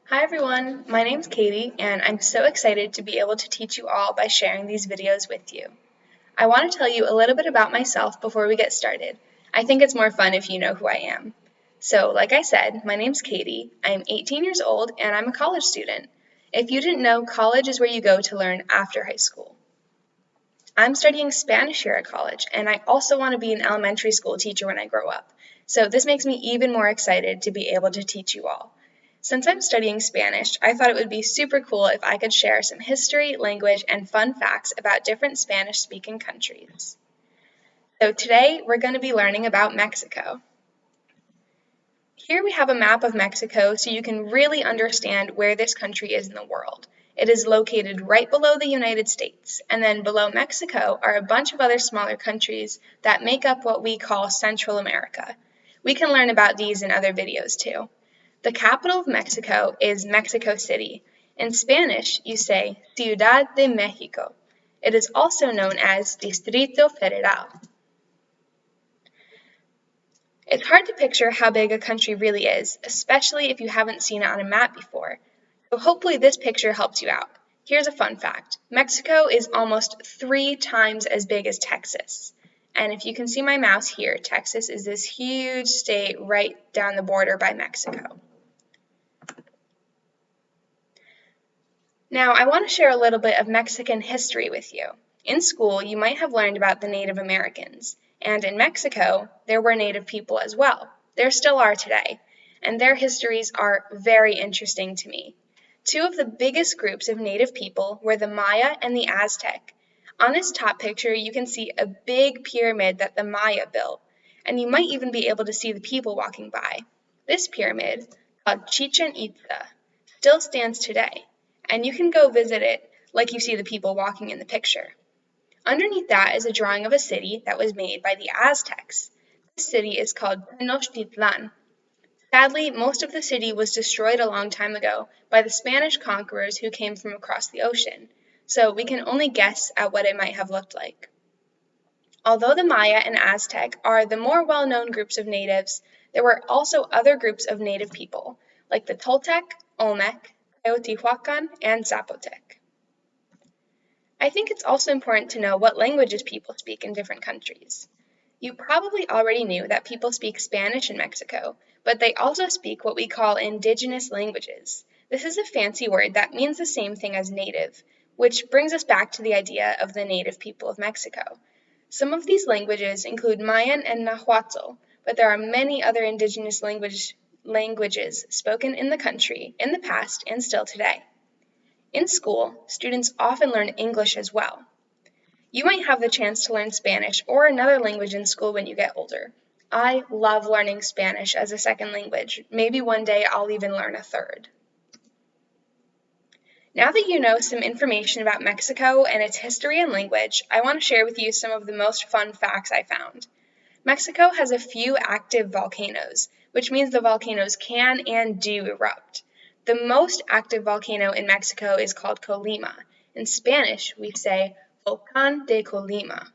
Hi everyone, my name's Katie and I'm so excited to be able to teach you all by sharing these videos with you. I want to tell you a little bit about myself before we get started. I think it's more fun if you know who I am. So, like I said, my name's Katie, I'm 18 years old and I'm a college student. If you didn't know, college is where you go to learn after high school. I'm studying Spanish here at college and I also want to be an elementary school teacher when I grow up. So this makes me even more excited to be able to teach you all. Since I'm studying Spanish, I thought it would be super cool if I could share some history, language, and fun facts about different Spanish-speaking countries. So today, we're going to be learning about Mexico. Here we have a map of Mexico so you can really understand where this country is in the world. It is located right below the United States, and then below Mexico are a bunch of other smaller countries that make up what we call Central America. We can learn about these in other videos too. The capital of Mexico is Mexico City. In Spanish, you say Ciudad de Mexico. It is also known as Distrito Federal. It's hard to picture how big a country really is, especially if you haven't seen it on a map before. So hopefully this picture helps you out. Here's a fun fact. Mexico is almost 3 times as big as Texas. And if you can see my mouse here, Texas is this huge state right down the border by Mexico. Now, I want to share a little bit of Mexican history with you. In school, you might have learned about the Native Americans, and in Mexico, there were Native people as well. There still are today, and their histories are very interesting to me. Two of the biggest groups of Native people were the Maya and the Aztec. On this top picture, you can see a big pyramid that the Maya built, and you might even be able to see the people walking by. This pyramid, called Chichen Itza, still stands today, and you can go visit it like you see the people walking in the picture. Underneath that is a drawing of a city that was made by the Aztecs. This city is called Tenochtitlan. Sadly, most of the city was destroyed a long time ago by the Spanish conquerors who came from across the ocean, so we can only guess at what it might have looked like. Although the Maya and Aztec are the more well-known groups of natives, there were also other groups of native people, like the Toltec, Olmec, Teotihuacan, and Zapotec. I think it's also important to know what languages people speak in different countries. You probably already knew that people speak Spanish in Mexico, but they also speak what we call indigenous languages. This is a fancy word that means the same thing as native, which brings us back to the idea of the native people of Mexico. Some of these languages include Mayan and Nahuatl, but there are many other indigenous languages spoken in the country in the past and still today. In school, students often learn English as well. You might have the chance to learn Spanish or another language in school when you get older. I love learning Spanish as a second language. Maybe one day I'll even learn a third. Now that you know some information about Mexico and its history and language, I want to share with you some of the most fun facts I found. Mexico has a few active volcanoes, which means the volcanoes can and do erupt. The most active volcano in Mexico is called Colima. In Spanish, we say Volcán de Colima.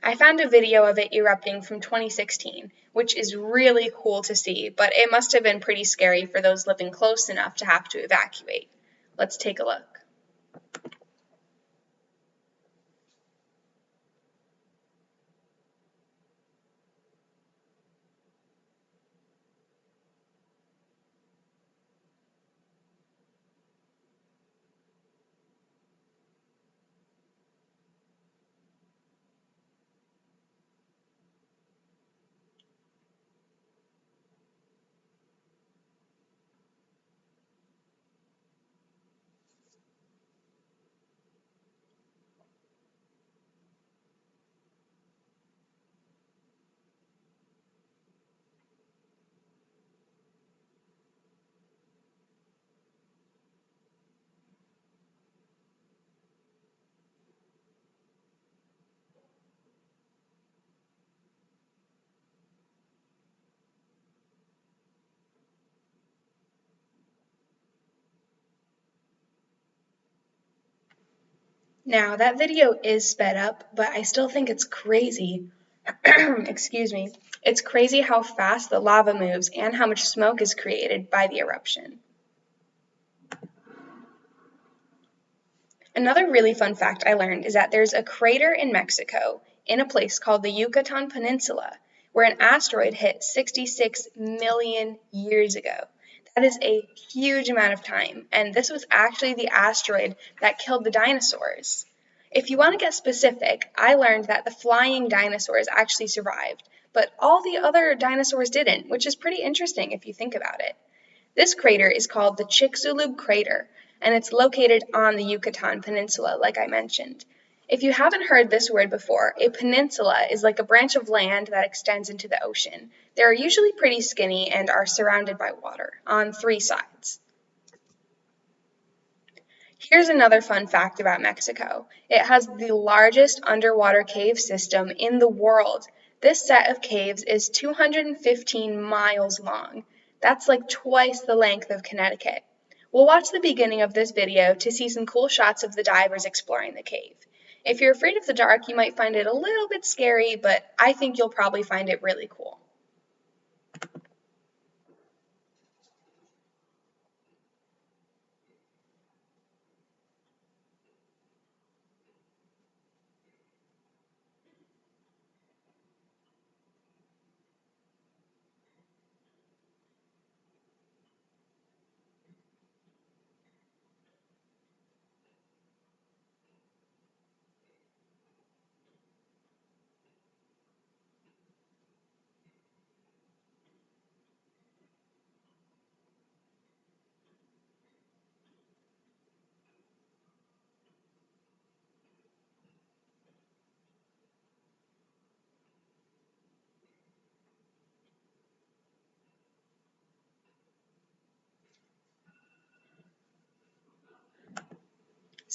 I found a video of it erupting from 2016, which is really cool to see, but it must have been pretty scary for those living close enough to have to evacuate. Let's take a look. Now, that video is sped up, but I still think it's crazy. Excuse me. It's crazy how fast the lava moves and how much smoke is created by the eruption. Another really fun fact I learned is that there's a crater in Mexico in a place called the Yucatan Peninsula where an asteroid hit 66 million years ago. That is a huge amount of time, and this was actually the asteroid that killed the dinosaurs. If you want to get specific, I learned that the flying dinosaurs actually survived, but all the other dinosaurs didn't, which is pretty interesting if you think about it. This crater is called the Chicxulub crater, and it's located on the Yucatan Peninsula, like I mentioned. If you haven't heard this word before, a peninsula is like a branch of land that extends into the ocean. They're usually pretty skinny and are surrounded by water on three sides. Here's another fun fact about Mexico. It has the largest underwater cave system in the world. This set of caves is 215 miles long. That's like twice the length of Connecticut. We'll watch the beginning of this video to see some cool shots of the divers exploring the cave. If you're afraid of the dark, you might find it a little bit scary, but I think you'll probably find it really cool.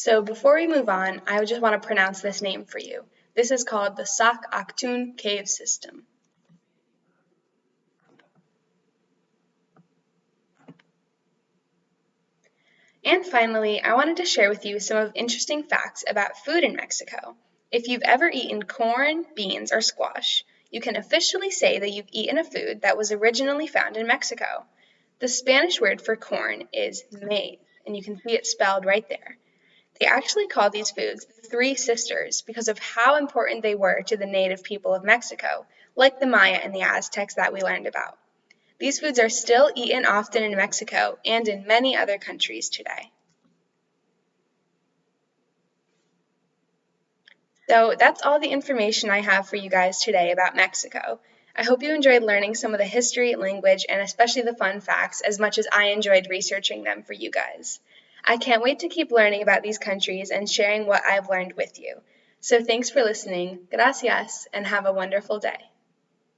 So before we move on, I just want to pronounce this name for you. This is called the Sac Actun Cave System. And finally, I wanted to share with you some of interesting facts about food in Mexico. If you've ever eaten corn, beans, or squash, you can officially say that you've eaten a food that was originally found in Mexico. The Spanish word for corn is maize, and you can see it spelled right there. They actually call these foods the Three Sisters because of how important they were to the native people of Mexico, like the Maya and the Aztecs that we learned about. These foods are still eaten often in Mexico and in many other countries today. So that's all the information I have for you guys today about Mexico. I hope you enjoyed learning some of the history, language, and especially the fun facts as much as I enjoyed researching them for you guys. I can't wait to keep learning about these countries and sharing what I've learned with you. So thanks for listening. Gracias, and have a wonderful day.